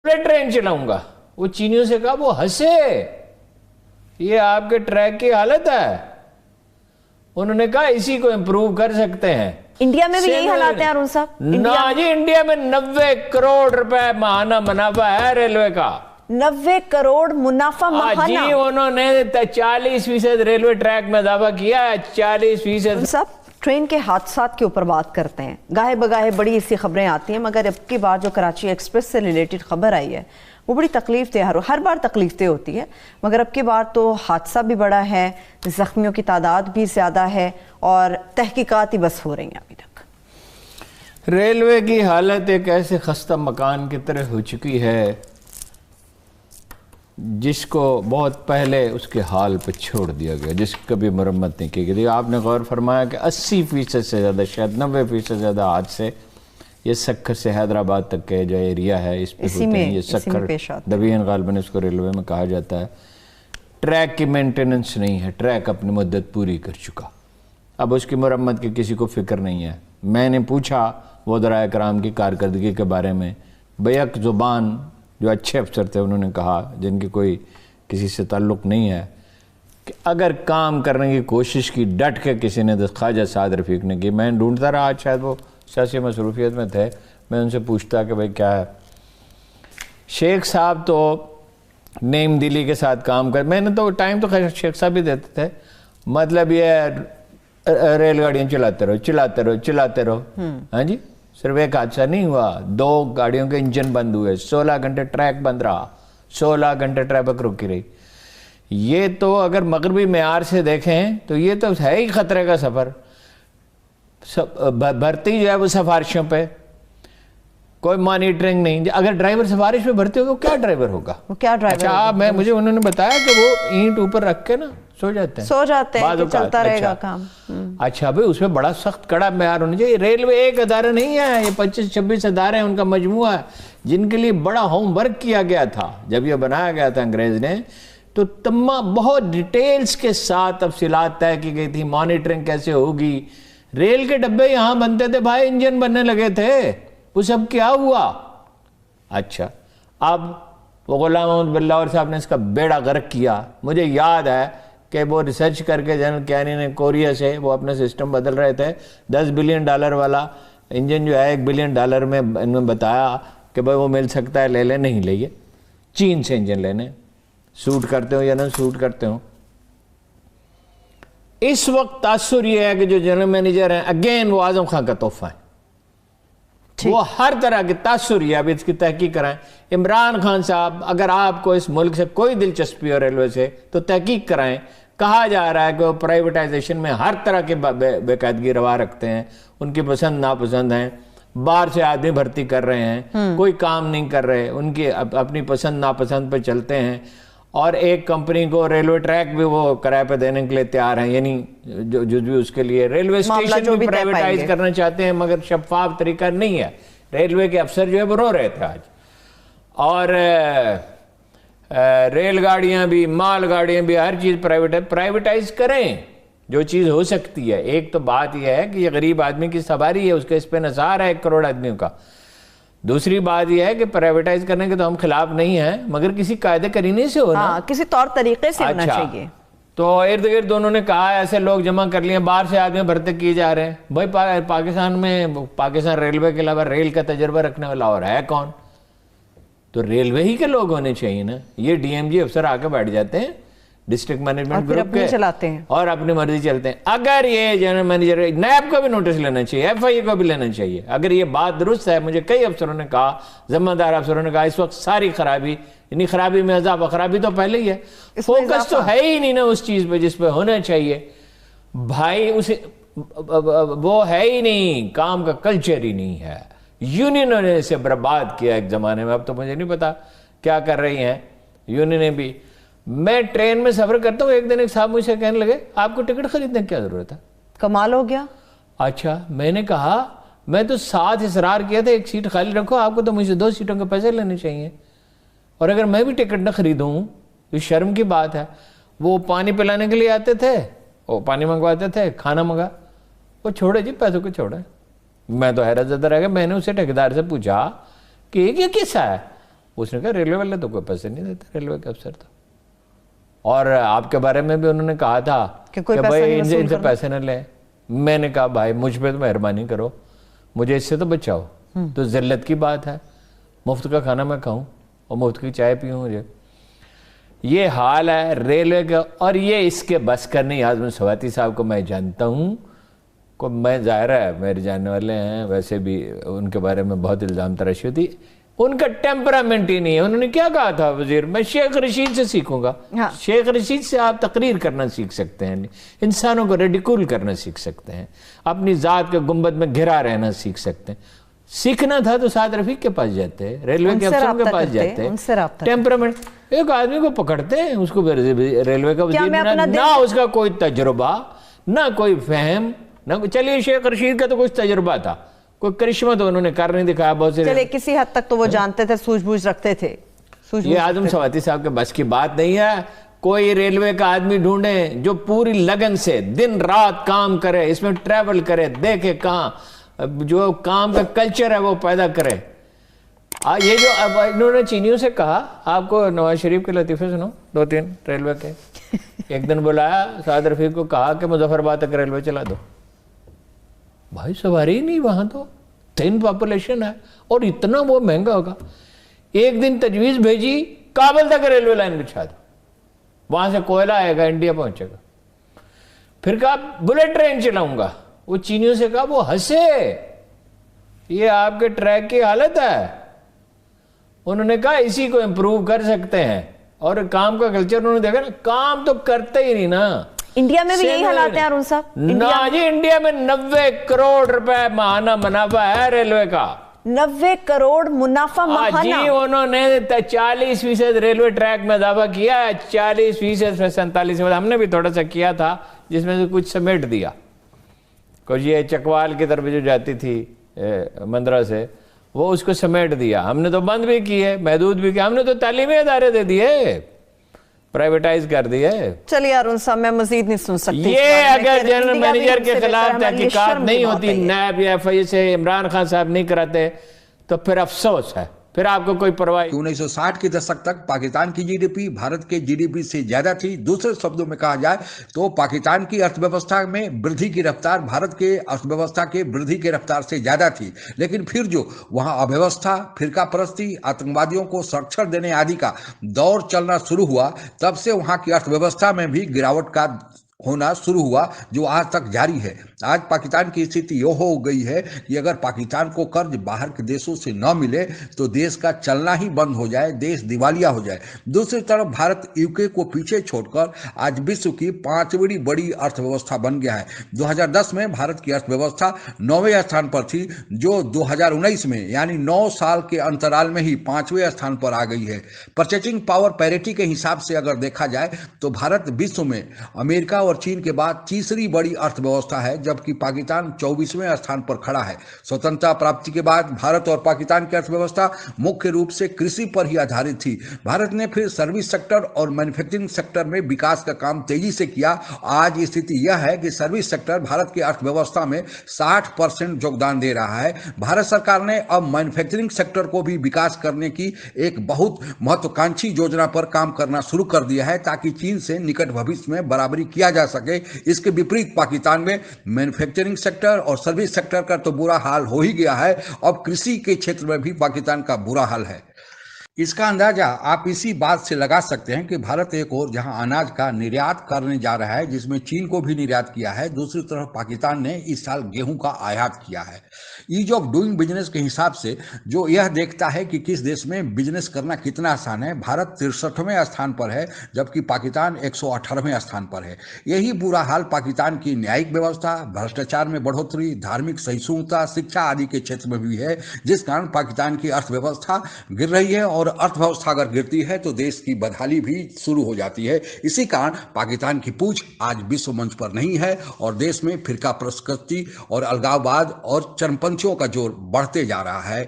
Train چلاؤں گا. وہ چینیوں سے کہا, وہ ہنسے, یہ آپ کے ٹریک کی حالت ہے. انہوں نے کہا اسی کو امپروو کر سکتے ہیں. انڈیا میں بھی یہی حالات ہیں ارون صاحب؟ نا جی, انڈیا میں 90 کروڑ روپے ماہانہ منافع ہے ریلوے کا. 90 کروڑ منافع ماہانہ. جی, انہوں نے 40% ریلوے ٹریک میں اضافہ کیا ہے, 40%. صاحب ٹرین کے حادثات کے اوپر بات کرتے ہیں. گاہے بگاہے بڑی ایسی خبریں آتی ہیں, مگر اب کی بار جو کراچی ایکسپریس سے ریلیٹڈ خبر آئی ہے وہ بڑی تکلیف دہ. ہر بار تکلیف دہ ہوتی ہے, مگر اب کی بار تو حادثہ بھی بڑا ہے, زخمیوں کی تعداد بھی زیادہ ہے, اور تحقیقات ہی بس ہو رہی ہیں ابھی تک. ریلوے کی حالت ایک ایسے خستہ مکان کی طرح ہو چکی ہے جس کو بہت پہلے اس کے حال پہ چھوڑ دیا گیا, جس کی کبھی مرمت نہیں کی گئی. آپ نے غور فرمایا کہ 80% سے زیادہ, شاید 90% سے زیادہ حادثے یہ سکھر سے حیدرآباد تک کے جو ایریا ہے اس پہ ہوتے ہیں. یہ سکھر دبین غالباً اس کو ریلوے میں کہا جاتا ہے. ٹریک کی مینٹیننس نہیں ہے, ٹریک اپنی مدت پوری کر چکا, اب اس کی مرمت کی کسی کو فکر نہیں ہے. میں نے پوچھا وزراء کرام کی کارکردگی کے بارے میں, بیک زبان جو اچھے افسر تھے انہوں نے کہا, جن کی کوئی کسی سے تعلق نہیں ہے, کہ اگر کام کرنے کی کوشش کی ڈٹ کے کسی نے, خواجہ سعد رفیق نے کی. میں ڈھونڈتا رہا, آج شاید وہ سیاسی مصروفیت میں تھے, میں ان سے پوچھتا کہ بھئی کیا ہے. شیخ صاحب تو نیم دلی کے ساتھ کام کر, میں نے تو ٹائم تو خیر شیخ صاحب بھی دیتے تھے, مطلب یہ ریل گاڑیاں چلاتے رہو. ہاں جی, صرف ایک حادثہ نہیں ہوا, 2 گاڑیوں کے انجن بند ہوئے, 16 گھنٹے ٹریک بند رہا, 16 گھنٹے ٹریفک رکی رہی. یہ تو اگر مغربی معیار سے دیکھیں تو یہ تو ہے ہی خطرے کا سفر. بھرتی جو ہے وہ سفارشوں پہ, کوئی مانیٹرنگ نہیں. اگر ڈرائیور سفارش پہ بھرتی ہوگا, کیا ڈرائیور ہوگا؟ اچھا, مجھے انہوں نے بتایا کہ وہ اینٹ اوپر رکھ کے نا سو جاتے ہیں, چلتا رہے گا کام. اچھا بھئی, اس میں بڑا سخت کڑا معیار ہونا چاہیے. ریلوے ایک ادارہ نہیں ہے, یہ 25-26 ادارے ہیں, ان کا مجموعہ ہے, جن کے لیے بڑا ہوم ورک کیا گیا تھا. جب یہ بنایا گیا تھا انگریز نے, تو تمام بہت ڈیٹیلز کے ساتھ تفصیلات طے کی گئی تھی, مانیٹرنگ کیسے ہوگی. ریل کے ڈبے یہاں بنتے تھے بھائی, انجن بننے لگے تھے, وہ سب کیا ہوا؟ اچھا, اب وہ غلام محمد بلاور صاحب نے اس کا بیڑا غرق کیا. مجھے یاد ہے کہ وہ ریسرچ کر کے جنرل کیانی نے کوریا سے وہ اپنا سسٹم بدل رہے تھے. $10 بلین والا انجن جو ہے $1 بلین میں انہوں نے بتایا کہ بھائی وہ مل سکتا ہے, لے لیں. نہیں لئیے, چین سے انجن لینے, سوٹ کرتے ہو یا نہ سوٹ کرتے ہو. اس وقت تاثر یہ ہے کہ جو جنرل مینیجر ہیں, اگین وہ اعظم خان کا تحفہ ہے. وہ ہر طرح کی تاثر یہ, اب اس کی تحقیق کرائیں. عمران خان صاحب, اگر آپ کو اس ملک سے کوئی دلچسپی ہو ریلوے سے, تو تحقیق کرائیں. کہا جا رہا ہے کہ وہ پرائیویٹائزیشن میں ہر طرح کے بے قاعدگی روا رکھتے ہیں, ان کی پسند ناپسند ہیں. باہر سے آدمی بھرتی کر رہے ہیں, کوئی کام نہیں کر رہے, ان کی اپنی پسند ناپسند پہ چلتے ہیں. اور ایک کمپنی کو ریلوے ٹریک بھی وہ کرائے پہ دینے کے لیے تیار ہیں, یعنی جو بھی اس کے لیے ریلوے اسٹیشن بھی پرائیویٹائز کرنا چاہتے ہیں, مگر شفاف طریقہ نہیں ہے. ریلوے کے افسر جو ہے وہ رو رہے تھے آج. اور ریل گاڑیاں بھی, مال گاڑیاں بھی, ہر چیز پرائیویٹائز کریں جو چیز ہو سکتی ہے. ایک تو بات یہ ہے کہ یہ غریب آدمی کی سواری ہے, اس کے اس پہ نثار ہے 1 کروڑ آدمیوں کا. دوسری بات یہ ہے کہ پرائیویٹائز کرنے کے تو ہم خلاف نہیں ہیں, مگر کسی قاعدے کرینی سے ہونا, کسی طور طریقے سے ہونا چاہیے. تو ارد گرد انہوں نے کہا ایسے لوگ جمع کر لیے, باہر سے آدمی بھرتے کیے جا رہے ہیں. بھائی پاکستان میں, پاکستان ریلوے کے علاوہ ریل کا تجربہ رکھنے والا اور ہے کون؟ تو ریلوے ہی کے لوگ ہونے چاہیے نا. یہ ڈی ایم جی افسر آ کے بیٹھ جاتے ہیں ڈسٹرکٹ مینجمنٹ گروپ کے, چلاتے ہیں اور اپنی مرضی چلتے ہیں. اگر یہ جنرل مینیجر, نیب کو بھی نوٹس لینا چاہیے, ایف آئی اے کو بھی لینا چاہیے. اگر یہ بات درست ہے, مجھے کئی افسروں نے کہا, ذمہ دار افسروں نے کہا, اس وقت ساری خرابی, یعنی خرابی میں اضافہ, خرابی تو پہلے ہی ہے, فوکس تو ہے ہی نہیں نا اس چیز پہ جس پہ ہونا چاہیے بھائی. اسے وہ ہے ہی نہیں, کام کا کلچر ہی نہیں ہے. یونینوں نے اسے برباد کیا ایک زمانے میں, اب تو مجھے نہیں پتا کیا کر رہی ہیں یونینیں بھی. میں ٹرین میں سفر کرتا ہوں, ایک دن ایک صاحب مجھ سے کہنے لگے, آپ کو ٹکٹ خریدنے کی کیا ضرورت ہے؟ کمال ہو گیا. اچھا, میں نے کہا میں تو ساتھ اصرار کیا تھا 1 سیٹ خالی رکھو, آپ کو تو مجھ سے 2 سیٹوں کے پیسے لینے چاہیے. اور اگر میں بھی ٹکٹ نہ خریدوں, یہ شرم کی بات ہے. وہ پانی پلانے کے لیے آتے تھے, وہ پانی منگواتے تھے, کھانا منگا, وہ چھوڑے جی, پیسوں کو چھوڑے. میں تو حیرت زدہ رہ گیا. میں نے اسے ٹھیکیدار سے پوچھا کہ یہ کیا قصہ ہے؟ اس نے کہا ریلوے والے تو کوئی پیسے نہیں دیتے، ریلوے کے افسر تو، اور آپ کے بارے میں بھی انہوں نے کہا تھا کہ بھائی ان سے پیسے نہ لیں۔ میں نے کہا بھائی مجھ پہ تو مہربانی کرو، مجھے اس سے تو بچاؤ، تو ذلت کی بات ہے، مفت کا کھانا میں کھاؤں اور مفت کی چائے پیوں مجھے۔ یہ حال ہے ریلوے کا، اور یہ اس کے بس کا نہیں۔ اعظم سواتی صاحب کو میں جانتا ہوں، میں ظاہر ہے میرے جاننے والے ہیں، ویسے بھی ان کے بارے میں بہت الزام تراشی ہوتی، ان کا ٹیمپرامنٹ ہی نہیں ہے۔ انہوں نے کیا کہا تھا وزیر، میں شیخ رشید سے سیکھوں گا۔ شیخ رشید سے آپ تقریر کرنا سیکھ سکتے ہیں، انسانوں کو ریڈیکول کرنا سیکھ سکتے ہیں، اپنی ذات کے گنبد میں گھرا رہنا سیکھ سکتے ہیں۔ سیکھنا تھا تو سعد رفیق کے پاس جاتے، ریلوے کے افسروں کے پاس جاتے۔ ٹیمپرامنٹ ایک آدمی کو پکڑتے ہیں، اس کو ریلوے کا وزیر، نہ اس کا کوئی تجربہ، نہ کوئی فہم، نہ چلیے شیخ رشید کا تو کچھ تجربہ تھا، کوئی کرشمہ تو انہوں نے کر نہیں دکھایا بہت سے، چلے کسی حد تک تو وہ جانتے تھے، سوجھ بوجھ رکھتے تھے۔ یہ اعظم سواتی صاحب کے بس کی بات نہیں ہے۔ کوئی ریلوے کا آدمی ڈھونڈے جو پوری لگن سے دن رات کام کرے، اس میں ٹریول کرے، دیکھے کہاں جو کام کا کلچر ہے وہ پیدا کرے۔ یہ جو اب انہوں نے چینیوں سے کہا، آپ کو نواز شریف کے لطیفے سنو، 2-3 ریلوے کے۔ ایک دن بلایا سعد رفیق کو، کہا کہ مظفر آباد تک ریلوے چلا دو۔ بھائی سواری ہی نہیں وہاں، تو 3 پاپولیشن ہے اور اتنا وہ مہنگا ہوگا۔ ایک دن تجویز بھیجی، کابل تک ریلوے لائن بچھا دو، وہاں سے کوئلہ آئے گا، انڈیا پہنچے گا۔ پھر کہا بلٹ ٹرین چلاؤں گا۔ وہ چینیوں سے کہا، وہ ہنسے، یہ آپ کے ٹریک کی حالت ہے۔ انہوں نے کہا اسی کو امپروو کر سکتے ہیں، اور کام کا کلچر انہوں نے دیکھا نا، کام تو کرتے ہی نہیں نا۔ انڈیا میں بھی یہی حالات ہیں ارون صاحب؟ نا جی، انڈیا میں 90 کروڑ روپے ماہانہ منافع ہے ریلوے کا۔ 90 کروڑ منافع ماہانہ؟ جی، انہوں نے 40% ریلوے ٹریک میں اضافہ کیا ہے، 40% میں 47%، ہم نے بھی تھوڑا سا کیا تھا جس میں سے کچھ سمیٹ دیا۔ کچھ یہ چکوال کی طرف جو جاتی تھی مندرہ سے، وہ اس کو سمیٹ دیا۔ ہم نے تو بند بھی کیے، محدود بھی کیا، ہم نے تو تعلیمی ادارے دے دیے، پرائیویٹائز کر دیے۔ چلیے ارون صاحب، میں مزید نہیں سن سکتی۔ یہ اگر جنرل مینیجر کے خلاف تحقیقات نہیں ہوتی، نیب یا FI سے عمران خان صاحب نہیں کراتے، تو پھر افسوس ہے، پھر آپ کو کوئی پرواہ۔ 1960 کے دشک تک پاکستان کی GDP بھارت کے GDP سے زیادہ تھی۔ دوسرے شبدوں میں کہا جائے تو پاکستان کی ارتھ ویوستھا میں وردھی کی رفتار بھارت کے ارتھ ویوستھا کے وردھی کی رفتار سے زیادہ تھی، لیکن پھر جو وہاں اویوستھا، فرقہ پرستی، آتنکوادیوں کو سرچھڑ دینے آدی کا دور چلنا شروع ہوا، تب سے وہاں کی ارتھ ویوستھا میں بھی گراوٹ کا ہونا شروع ہوا، جو آج تک جاری ہے۔ آج پاکستان کی استھتی یہ ہو گئی ہے کہ اگر پاکستان کو قرض باہر کے دیشوں سے نہ ملے تو دیش کا چلنا ہی بند ہو جائے، دیش دیوالیہ ہو جائے۔ دوسری طرف بھارت UK کو پیچھے چھوڑ کر آج وشو کی 5ویں بڑی ارتھ ویوستھا بن گیا ہے۔ 2010 میں بھارت کی ارتھ ویوستھا 9ویں استھان پر تھی، جو 2019 میں یعنی 9 سال کے انترال میں ہی 5ویں استھان پر آ گئی ہے۔ پرچیزنگ پاور پیریٹی کے حساب سے اگر دیکھا جائے تو بھارت وشو میں امریکہ اور چین کے بعد تیسری بڑی ارتھ ویوستھا ہے، جبکہ پاکستان 24ویں استھان پر کھڑا ہے۔ سوتنترتا پراپتی کے بعد بھارت اور پاکستان کی ارتھ ویوستھا مکھ روپ سے کرشی پر ہی آدھارت تھی۔ بھارت نے پھر سروس سیکٹر اور مینوفیکچرنگ سیکٹر میں وکاس کا کام تیزی سے کیا۔ آج استھتی یہ ہے کہ سروس سیکٹر بھارت کی ارتھ ویوستھا میں 60% یوگدان دے رہا ہے۔ بھارت سرکار نے اب مینوفیکچرنگ سیکٹر کو بھی وکاس کرنے کی ایک بہت مہتواکانکشی یوجنا پر کام کرنا شروع کر دیا ہے، تاکہ چین سے نکٹ بھوشیہ میں برابری کیا جا سکے۔ اس کے وپریت پاکستان میں مینوفیکچرنگ سیکٹر اور سروس سیکٹر کا تو برا حال ہو ہی گیا ہے، اب کرشی کے چھیتر میں بھی پاکستان کا برا حال ہے۔ اس کا اندازہ آپ اسی بات سے لگا سکتے ہیں کہ بھارت ایک اور جہاں اناج کا نریات کرنے جا رہا ہے، جس میں چین کو بھی نریات کیا ہے، دوسری طرف پاکستان نے اس سال گیہوں کا آیات کیا ہے۔ ایز آف ڈوئنگ بزنس کے حساب سے جو یہ دیکھتا ہے کہ کس دیش میں بزنس کرنا کتنا آسان ہے، بھارت 63ویں استھان پر ہے، جبکہ پاکستان 118ویں استھان پر ہے۔ یہی برا حال پاکستان کی نیائک ویوستھا، بھرشٹاچار میں بڑھوتری، دھارمک سہنشیلتا، شکشا آدی کے چھیتر میں بھی ہے، جس کارن پاکستان کی ارتھ ویوستھا گر رہی ہے، اور ارتھ ویوستھا اگر گرتی ہے تو دیش کی بدحالی بھی شروع ہو جاتی ہے۔ اسی کارن پاکستان کی پوچھ آج وشو منچ پر نہیں ہے، اور دیش میں فرقہ پرستی اور الگاوواد اور چرمپنتھیوں کا زور بڑھتے جا رہا ہے۔